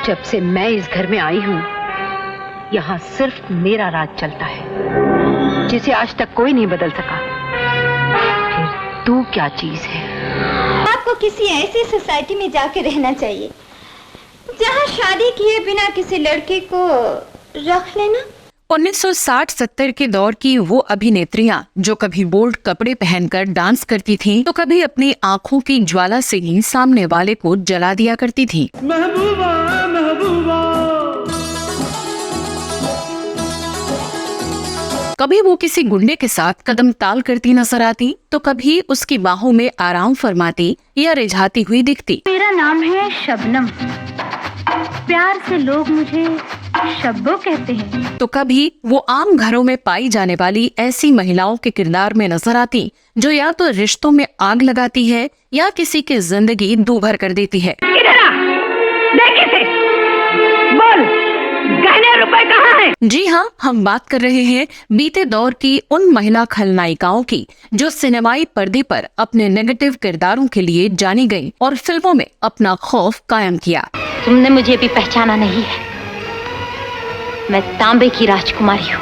जब से मैं इस घर में आई हूँ, यहाँ सिर्फ मेरा राज चलता है, जिसे आज तक कोई नहीं बदल सका। फिर तू क्या चीज है? आपको किसी ऐसी सोसाइटी में जाकर रहना चाहिए जहाँ शादी किए बिना किसी लड़के को रख लेना। 1960-70 के दौर की वो अभिनेत्रियां जो कभी बोल्ड कपड़े पहनकर डांस करती थीं, तो कभी अपनी आंखों की ज्वाला से ही सामने वाले को जला दिया करती थीं। महबूबा महबूबा। कभी वो किसी गुंडे के साथ कदम ताल करती नजर आती, तो कभी उसकी बाहों में आराम फरमाती या रिझाती हुई दिखती। मेरा नाम है शबनम, प्यार से लोग मुझे शब्बो कहते हैं। तो कभी वो आम घरों में पाई जाने वाली ऐसी महिलाओं के किरदार में नजर आती जो या तो रिश्तों में आग लगाती है या किसी की जिंदगी दूभर कर देती है। इधर आ, देख इसे, बोल, गहने रुपए कहाँ हैं? जी हाँ, हम बात कर रहे हैं बीते दौर की उन महिला खलनायिकाओं की जो सिनेमाई पर्दे पर अपने नेगेटिव किरदारों के लिए जानी गईं और फिल्मों में अपना खौफ कायम किया। तुमने मुझे भी पहचाना नहीं है, मैं तांबे की राजकुमारी हूँ।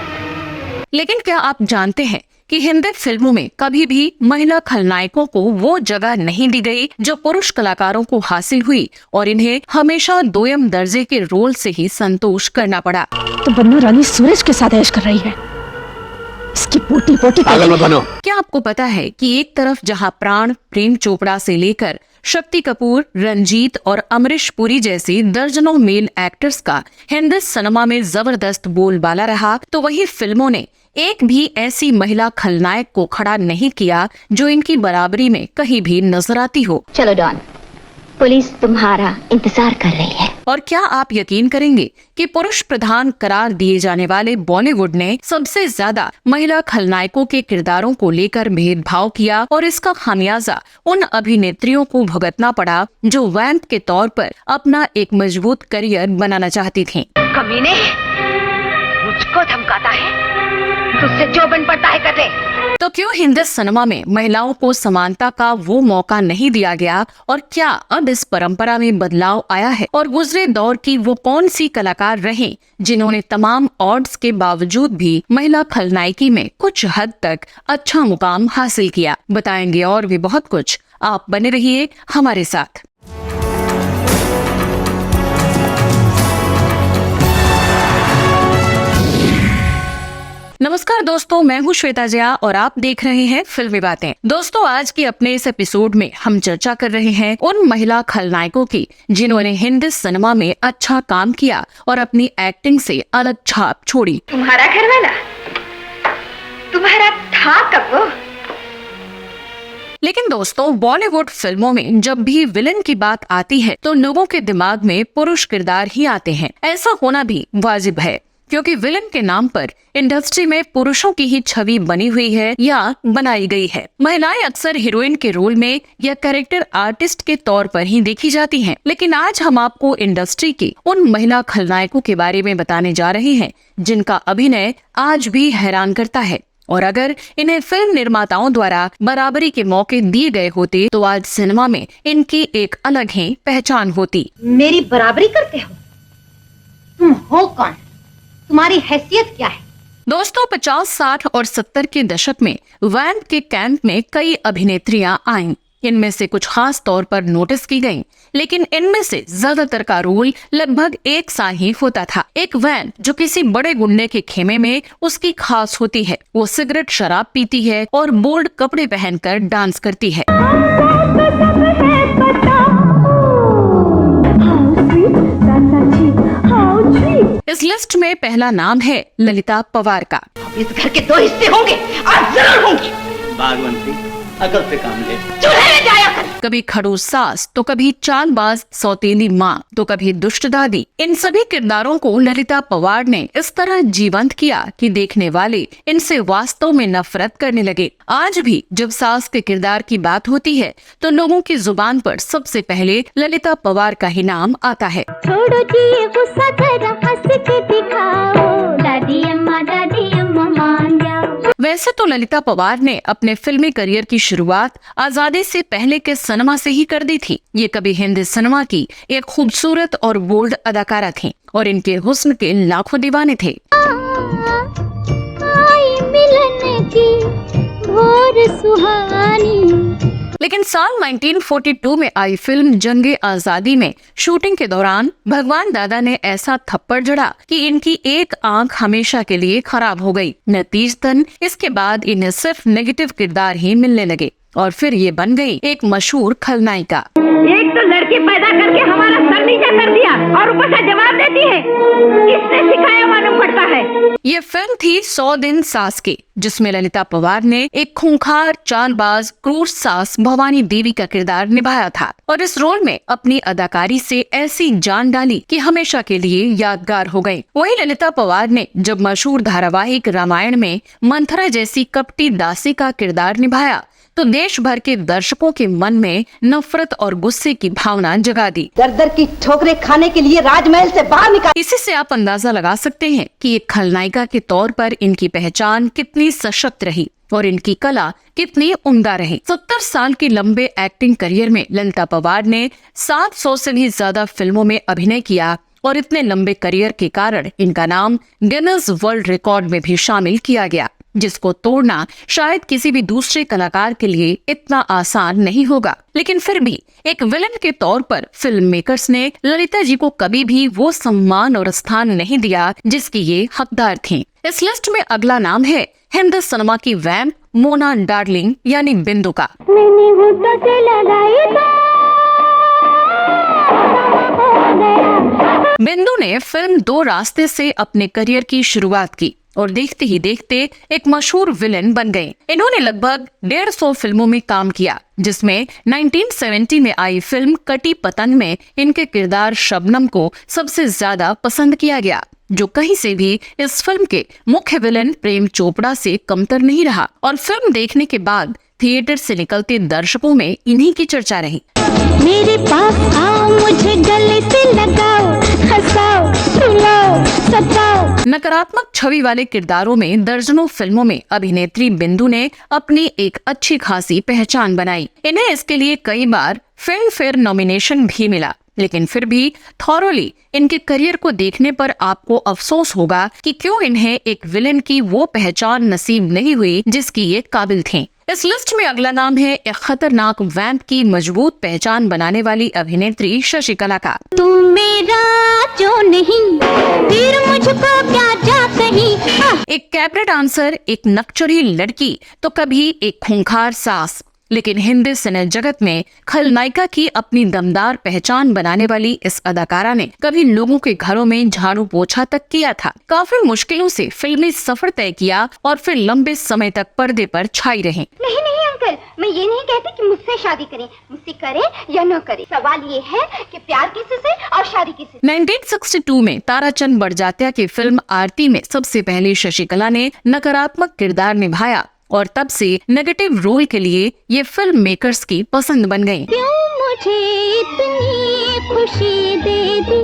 लेकिन क्या आप जानते हैं कि हिंदी फिल्मों में कभी भी महिला खलनायकों को वो जगह नहीं दी गई जो पुरुष कलाकारों को हासिल हुई और इन्हें हमेशा दोयम दर्जे के रोल से ही संतोष करना पड़ा। तो बन्नू रानी सूरज के साथ ऐश कर रही है, इसकी पोटी पोटी पागल मत बनो। क्या आपको पता है कि एक तरफ जहां प्राण प्रेम चोपड़ा से लेकर शक्ति कपूर, रंजीत और अमरीश पुरी जैसे दर्जनों मेल एक्टर्स का हिंदी सिनेमा में जबरदस्त बोलबाला रहा, तो वही फिल्मों ने एक भी ऐसी महिला खलनायक को खड़ा नहीं किया जो इनकी बराबरी में कहीं भी नजर आती हो। चलो डॉन, पुलिस तुम्हारा इंतजार कर रही है। और क्या आप यकीन करेंगे कि पुरुष प्रधान करार दिए जाने वाले बॉलीवुड ने सबसे ज्यादा महिला खलनायकों के किरदारों को लेकर भेदभाव किया और इसका खामियाजा उन अभिनेत्रियों को भुगतना पड़ा जो वैम्प के तौर पर अपना एक मजबूत करियर बनाना चाहती थीं। कमीने, मुझको धमकाता है, तुझसे जो बन पड़ता है कर ले। तो क्यों हिंदी सिनेमा में महिलाओं को समानता का वो मौका नहीं दिया गया और क्या अब इस परंपरा में बदलाव आया है? और गुजरे दौर की वो कौन सी कलाकार रहे जिन्होंने तमाम ऑड्स के बावजूद भी महिला खलनायकी में कुछ हद तक अच्छा मुकाम हासिल किया? बताएंगे और भी बहुत कुछ। आप बने रहिए हमारे साथ। नमस्कार दोस्तों, मैं हूँ श्वेता जया और आप देख रहे हैं फिल्मी बातें। दोस्तों, आज की अपने इस एपिसोड में हम चर्चा कर रहे हैं उन महिला खलनायकों की जिन्होंने हिंदी सिनेमा में अच्छा काम किया और अपनी एक्टिंग से अलग छाप छोड़ी। तुम्हारा घर वाला तुम्हारा था कब वो? लेकिन दोस्तों, बॉलीवुड फिल्मों में जब भी विलन की बात आती है तो लोगों के दिमाग में पुरुष किरदार ही आते हैं। ऐसा होना भी वाजिब है क्योंकि विलन के नाम पर इंडस्ट्री में पुरुषों की ही छवि बनी हुई है या बनाई गई है। महिलाएं अक्सर हीरोइन के रोल में या कैरेक्टर आर्टिस्ट के तौर पर ही देखी जाती हैं। लेकिन आज हम आपको इंडस्ट्री की उन महिला खलनायकों के बारे में बताने जा रहे हैं जिनका अभिनय आज भी हैरान करता है। और अगर इन्हें फिल्म निर्माताओं द्वारा बराबरी के मौके दिए गए होते तो आज सिनेमा में इनकी एक अलग ही पहचान होती। मेरी बराबरी करते हो? तुम हो कौन? तुम्हारी हैसियत क्या है? दोस्तों, 50, 60 और 70 के दशक में वैम्प के कैंप में कई अभिनेत्रियां आईं। इनमें से कुछ खास तौर पर नोटिस की गईं, लेकिन इनमें से ज्यादातर का रोल लगभग एक सा ही होता था। एक वैन जो किसी बड़े गुंडे के खेमे में उसकी खास होती है। वो सिगरेट शराब पीती है और बोल्ड कपड़े पहनकर डांस करती है। इस लिस्ट में पहला नाम है ललिता पवार का। इस घर के दो हिस्से होंगे, आज जरूर होंगे। बागवंती, अकल से काम ले। चूल्हे में जाया कर। कभी खड़ूस सास तो कभी चालबाज सौतेली माँ तो कभी दुष्ट दादी। इन सभी किरदारों को ललिता पवार ने इस तरह जीवंत किया कि देखने वाले इनसे वास्तव में नफरत करने लगे। आज भी जब सास के किरदार की बात होती है तो लोगों की जुबान पर सबसे पहले ललिता पवार का ही नाम आता है। छोड़ो जी ये गुस्सा, जरा हंस के दिखाओ, दादी अम्मा मान जाओ। वैसे तो ललिता पवार ने अपने फिल्मी करियर की शुरुआत आजादी से पहले के सिनेमा से ही कर दी थी। ये कभी हिंदी सिनेमा की एक खूबसूरत और बोल्ड अदाकारा थीं और इनके हुस्न के लाखों दीवाने थे। लेकिन साल 1942 में आई फिल्म जंगे आजादी में शूटिंग के दौरान भगवान दादा ने ऐसा थप्पड़ जड़ा कि इनकी एक आंख हमेशा के लिए खराब हो गई। नतीजतन इसके बाद इन्हें सिर्फ नेगेटिव किरदार ही मिलने लगे और फिर ये बन गई एक मशहूर खलनायिका। एक तो लड़की पैदा करके हमारा सर नीचा कर दिया और ऊपर से जवाब देती है, किसने सिखाया मालूम पड़ता है। ये फिल्म थी 100 दिन सास की, जिसमें ललिता पवार ने एक खूंखार, चालबाज, क्रूर सास भवानी देवी का किरदार निभाया था और इस रोल में अपनी अदाकारी से ऐसी जान डाली कि हमेशा के लिए यादगार हो गई। वही ललिता पवार ने जब मशहूर धारावाहिक रामायण में मंथरा जैसी कपटी दासी का किरदार निभाया तो देश भर के दर्शकों के मन में नफरत और गुस्से की भावना जगा दी। दर-दर की ठोकरें खाने के लिए राजमहल से बाहर निकाल। इसी से आप अंदाजा लगा सकते हैं कि एक खलनायिका के तौर पर इनकी पहचान कितनी सशक्त रही और इनकी कला कितनी उम्दा रही। 70 साल के लंबे एक्टिंग करियर में ललिता पवार ने 700 से भी ज्यादा फिल्मों में अभिनय किया और इतने लंबे करियर के कारण इनका नाम गिनीज वर्ल्ड रिकॉर्ड में भी शामिल किया गया, जिसको तोड़ना शायद किसी भी दूसरे कलाकार के लिए इतना आसान नहीं होगा। लेकिन फिर भी एक विलन के तौर पर फिल्म मेकर्स ने ललिता जी को कभी भी वो सम्मान और स्थान नहीं दिया जिसकी ये हकदार थीं। इस लिस्ट में अगला नाम है हिंदी सिनेमा की वैम्प मोना डार्लिंग यानी बिंदु का। बिंदु ने फिल्म दो रास्ते से अपने करियर की शुरुआत की और देखते ही देखते एक मशहूर विलेन बन गए। इन्होंने लगभग 150 फिल्मों में काम किया, जिसमें 1970 में आई फिल्म कटी पतंग में इनके किरदार शबनम को सबसे ज्यादा पसंद किया गया, जो कहीं से भी इस फिल्म के मुख्य विलेन प्रेम चोपड़ा से कमतर नहीं रहा और फिल्म देखने के बाद थिएटर से निकलते दर्शकों में इन्हीं की चर्चा रही। मेरे पास आओ, मुझे गले से लगाओ, हंसाओ, रुलाओ, सताओ। नकारात्मक छवि वाले किरदारों में दर्जनों फिल्मों में अभिनेत्री बिंदु ने अपनी एक अच्छी खासी पहचान बनाई। इन्हें इसके लिए कई बार फिल्म फेयर नॉमिनेशन भी मिला, लेकिन फिर भी थॉरोली इनके करियर को देखने पर आपको अफसोस होगा कि क्यों इन्हें एक विलेन की वो पहचान नसीब नहीं हुई जिसकी ये काबिल थीं। इस लिस्ट में अगला नाम है एक खतरनाक वैम्प की मजबूत पहचान बनाने वाली अभिनेत्री शशिकला का। तू मेरा जो नहीं फिर मुझको क्या जा कहीं। एक कैबरे डांसर, एक नकचरी लड़की तो कभी एक खूंखार सास, लेकिन हिंदी सिने जगत में खलनायिका की अपनी दमदार पहचान बनाने वाली इस अदाकारा ने कभी लोगों के घरों में झाड़ू पोछा तक किया था, काफी मुश्किलों से फिल्मी सफर तय किया और फिर लंबे समय तक पर्दे पर छाई रही। नहीं नहीं अंकल, मैं ये नहीं कहती कि मुझसे शादी करें, मुझसे करें या न करें। सवाल ये है कि प्यार किसी से और शादी किसी से। 1962 में ताराचंद बड़जात्या की फिल्म आरती में सबसे पहले शशिकला ने नकारात्मक किरदार निभाया और तब से नेगेटिव रोल के लिए ये फिल्म मेकर्स की पसंद बन गयी। क्यों मुझे इतनी खुशी दे दी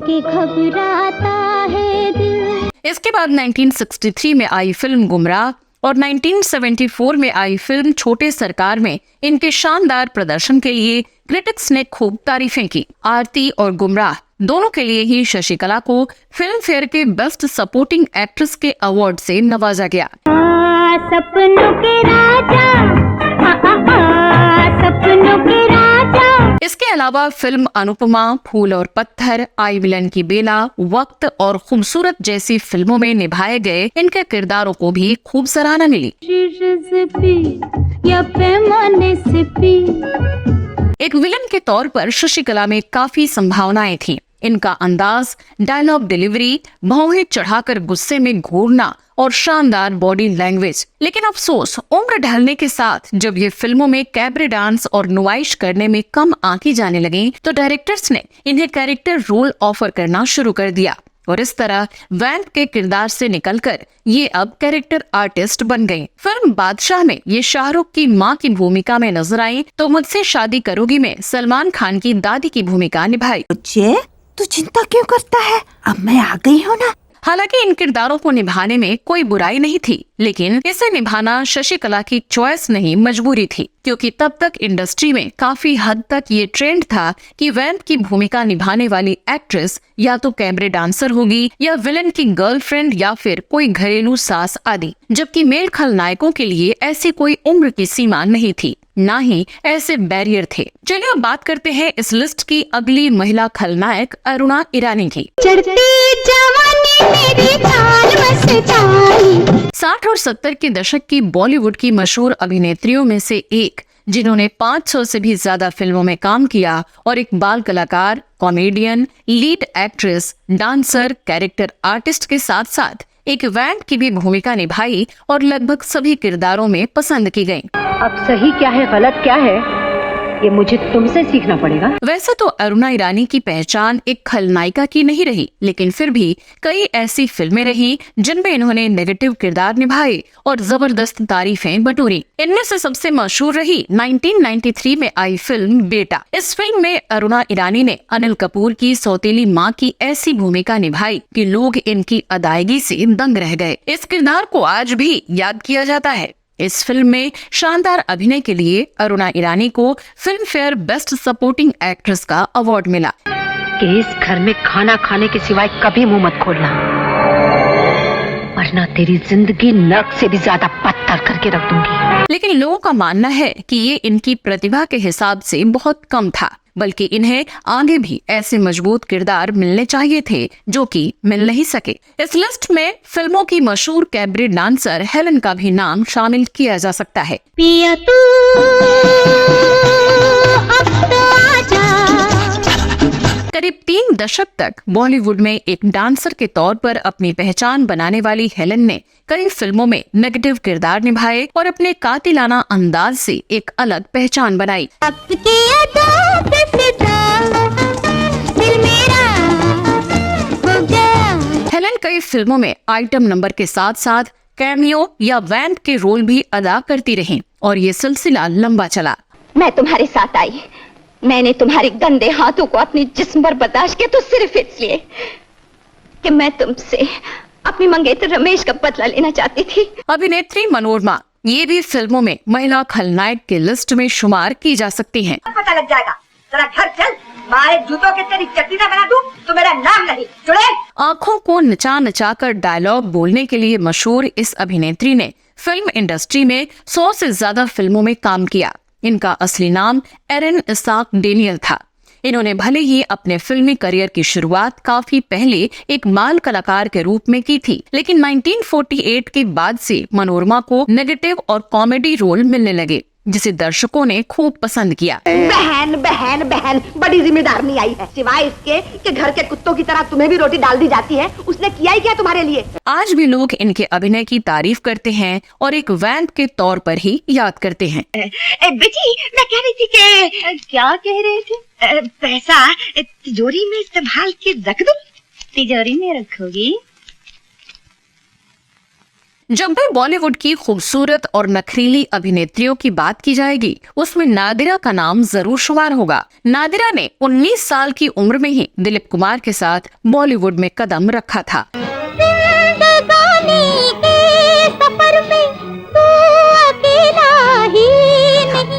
कि घबराता है दिल। इसके बाद 1963 में आई फिल्म गुमराह और 1974 में आई फिल्म छोटे सरकार में इनके शानदार प्रदर्शन के लिए क्रिटिक्स ने खूब तारीफें की। आरती और गुमराह दोनों के लिए ही शशिकला को फिल्म फेयर के बेस्ट सपोर्टिंग एक्ट्रेस के अवार्ड से नवाजा गया। सपनों के राजा, सपनों के राजा। इसके अलावा फिल्म अनुपमा, फूल और पत्थर, आई विलन की बेला, वक्त और खूबसूरत जैसी फिल्मों में निभाए गए इनके किरदारों को भी खूब सराहना मिली। एक विलन के तौर पर शशिकला में काफी संभावनाएं थीं। इनका अंदाज, डायलॉग डिलीवरी, भौहें चढ़ाकर गुस्से में घूरना और शानदार बॉडी लैंग्वेज। लेकिन अफसोस, उम्र ढलने के साथ जब ये फिल्मों में कैबरे डांस और नुमाइश करने में कम आंकी जाने लगी तो डायरेक्टर्स ने इन्हें कैरेक्टर रोल ऑफर करना शुरू कर दिया और इस तरह वैम्प के किरदार से निकलकर ये अब कैरेक्टर आर्टिस्ट बन गयी। फिल्म बादशाह में ये शाहरुख की माँ की भूमिका में नजर आई तो मुझसे शादी करोगी में सलमान खान की दादी की भूमिका निभाई। तू चिंता क्यों करता है? अब मैं आ गई हूँ ना। हालांकि इन किरदारों को निभाने में कोई बुराई नहीं थी, लेकिन इसे निभाना शशिकला की चॉइस नहीं, मजबूरी थी, क्योंकि तब तक इंडस्ट्री में काफी हद तक ये ट्रेंड था कि वैम्प की भूमिका निभाने वाली एक्ट्रेस या तो कैबरे डांसर होगी या विलन की गर्लफ्रेंड या फिर कोई घरेलू सास आदि, जबकि मेल खलनायकों के लिए ऐसी कोई उम्र की सीमा नहीं थी, ना ही ऐसे बैरियर थे। चलिए अब बात करते हैं इस लिस्ट की अगली महिला खलनायक अरुणा ईरानी की। 60 और 70 के दशक की बॉलीवुड की मशहूर अभिनेत्रियों में से एक, जिन्होंने 500 से भी ज्यादा फिल्मों में काम किया और एक बाल कलाकार, comedian, lead actress, dancer, character artist के साथ साथ एक वैम्प की भी भूमिका निभाई और लगभग सभी किरदारों में पसंद की गयी। अब सही क्या है गलत क्या है ये मुझे तुमसे सीखना पड़ेगा। वैसे तो अरुणा ईरानी की पहचान एक खलनायिका की नहीं रही, लेकिन फिर भी कई ऐसी फिल्में रही जिनमें इन्होंने नेगेटिव किरदार निभाए और जबरदस्त तारीफें बटोरी। इनमें से सबसे मशहूर रही 1993 में आई फिल्म बेटा। इस फिल्म में अरुणा ईरानी ने अनिल कपूर की सौतेली माँ की ऐसी भूमिका निभाई कि लोग इनकी अदायगी से दंग रह गए। इस किरदार को आज भी याद किया जाता है। इस फिल्म में शानदार अभिनय के लिए अरुणा ईरानी को film fair best supporting actress का अवार्ड मिला। कि इस घर में खाना खाने के सिवाय कभी मुंह मत खोलना, वरना तेरी जिंदगी नर्क से भी ज्यादा पत्थर करके रख दूंगी। लेकिन लोगों का मानना है कि ये इनकी प्रतिभा के हिसाब से बहुत कम था, बल्कि इन्हें आगे भी ऐसे मजबूत किरदार मिलने चाहिए थे जो कि मिल नहीं सके। इस लिस्ट में फिल्मों की मशहूर कैबरे डांसर हेलन का भी नाम शामिल किया जा सकता है। पिया तू अब तो आजा। करीब 3 दशक तक बॉलीवुड में एक डांसर के तौर पर अपनी पहचान बनाने वाली हेलन ने कई फिल्मों में नेगेटिव किरदार निभाए और अपने कातिलाना अंदाज से एक अलग पहचान बनाई। हेलन कई फिल्मों में आइटम नंबर के साथ साथ कैमियो या वैम्प के रोल भी अदा करती रहीं और ये सिलसिला लंबा चला। मैं तुम्हारे साथ आई, मैंने तुम्हारे गंदे हाथों को अपने जिस्म पर बर्दाश्त किया तो सिर्फ इसलिए कि मैं तुमसे अपनी मंगेतर रमेश का बदला लेना चाहती थी। अभिनेत्री मनोरमा ये भी फिल्मों में महिला खलनायक के लिस्ट में शुमार की जा सकती हैं। पता लग जाएगा, जरा घर चल, मारे जूतों के तेरी चटनी ना बना दूं तो मेरा नाम नहीं चुड़ैल। आंखों को नचा नचा कर डायलॉग बोलने के लिए मशहूर इस अभिनेत्री ने फिल्म इंडस्ट्री में 100 से ज्यादा फिल्मों में काम किया। इनका असली नाम एरन इसाक डेनियल था। इन्होंने भले ही अपने फिल्मी करियर की शुरुआत काफी पहले एक बाल कलाकार के रूप में की थी, लेकिन 1948 के बाद से मनोरमा को नेगेटिव और कॉमेडी रोल मिलने लगे, जिसे दर्शकों ने खूब पसंद किया। बहन बहन बहन बड़ी जिम्मेदार नहीं आई है, सिवाय इसके कि घर के कुत्तों की तरह तुम्हें भी रोटी डाल दी जाती है। उसने किया ही क्या तुम्हारे लिए? आज भी लोग इनके अभिनय की तारीफ करते हैं और एक वैम्प के तौर पर ही याद करते हैं। बेटी, मैं कह रही थी कि क्या कह रहे थे? पैसा तिजोरी में संभाल के रख दो। तिजोरी में रखोगी? जब भी बॉलीवुड की खूबसूरत और नखरीली अभिनेत्रियों की बात की जाएगी, उसमें नादिरा का नाम जरूर शुमार होगा। नादिरा ने 19 साल की उम्र में ही दिलीप कुमार के साथ बॉलीवुड में कदम रखा था।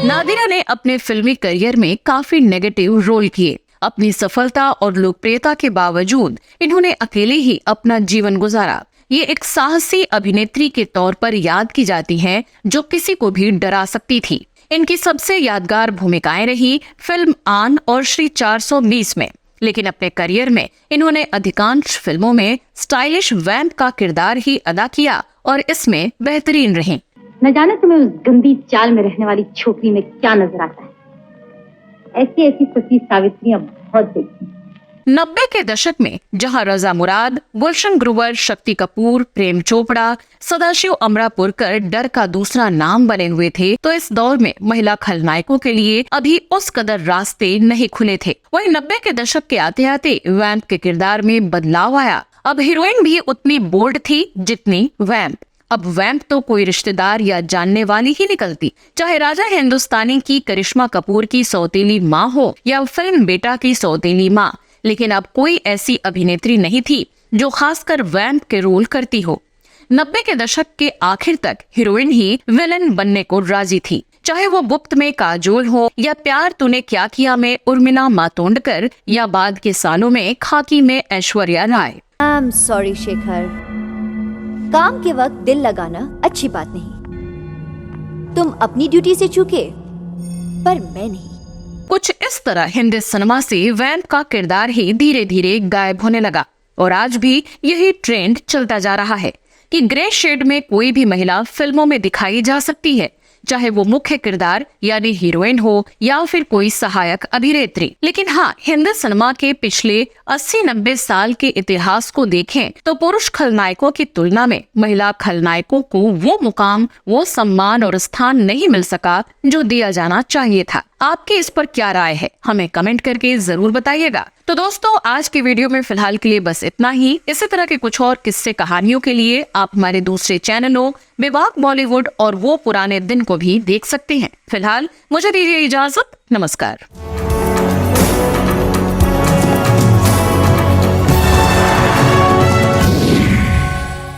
नादिरा ने अपने फिल्मी करियर में काफी नेगेटिव रोल किए। अपनी सफलता और लोकप्रियता के बावजूद इन्होंने अकेले ही अपना जीवन गुजारा। ये एक साहसी अभिनेत्री के तौर पर याद की जाती हैं, जो किसी को भी डरा सकती थी। इनकी सबसे यादगार भूमिकाएं रही फिल्म आन और श्री 420 में, लेकिन अपने करियर में इन्होंने अधिकांश फिल्मों में स्टाइलिश वैम्प का किरदार ही अदा किया और इसमें बेहतरीन रहीं। न जाने तुम्हें उस गंदी चाल में रहने वाली छोकरी में क्या नजर आता है। ऐसी ऐसी सती सावित्रियां बहुत देखी। 90 के दशक में जहां रजा मुराद, गुलशन ग्रोवर, शक्ति कपूर, प्रेम चोपड़ा, सदाशिव अमरापुरकर डर का दूसरा नाम बने हुए थे, तो इस दौर में महिला खलनायकों के लिए अभी उस कदर रास्ते नहीं खुले थे। वहीं 90 के दशक के आते आते वैम्प के किरदार में बदलाव आया। अब हीरोइन भी उतनी बोल्ड थी जितनी वैम्प। अब वैम्प तो कोई रिश्तेदार या जानने वाली ही निकलती, चाहे राजा हिंदुस्तानी की करिश्मा कपूर की सौतेली माँ हो या फिल्म बेटा की सौतेली माँ। लेकिन अब कोई ऐसी अभिनेत्री नहीं थी जो खासकर वैम्प के रोल करती हो। 90 के दशक के आखिर तक हीरोइन ही विलन बनने को राजी थी, चाहे वो गुप्त में काजोल हो या प्यार तूने क्या किया में उर्मिला मातोंडकर या बाद के सालों में खाकी में Aishwarya Rai. I am sorry Shekhar, काम के वक्त दिल लगाना अच्छी बात नहीं। तुम अपनी ड्यूटी से चूके, पर मैं नहीं। कुछ इस तरह हिंदी सिनेमा से वैम्प का किरदार ही धीरे धीरे गायब होने लगा और आज भी यही ट्रेंड चलता जा रहा है कि ग्रे शेड में कोई भी महिला फिल्मों में दिखाई जा सकती है, चाहे वो मुख्य किरदार यानी हीरोइन हो या फिर कोई सहायक अभिनेत्री। लेकिन हाँ, हिंदी सिनेमा के पिछले 80-90 साल के इतिहास को देखें तो पुरुष खलनायकों की तुलना में महिला खलनायकों को वो मुकाम, वो सम्मान और स्थान नहीं मिल सका जो दिया जाना चाहिए था। आपकी इस पर क्या राय है, हमें कमेंट करके जरूर बताइएगा। तो दोस्तों, आज के वीडियो में फिलहाल के लिए बस इतना ही। इसी तरह के कुछ और किस्से कहानियों के लिए आप हमारे दूसरे चैनलों विभाग बॉलीवुड और वो पुराने दिन को भी देख सकते हैं। फिलहाल मुझे दीजिए इजाजत, नमस्कार।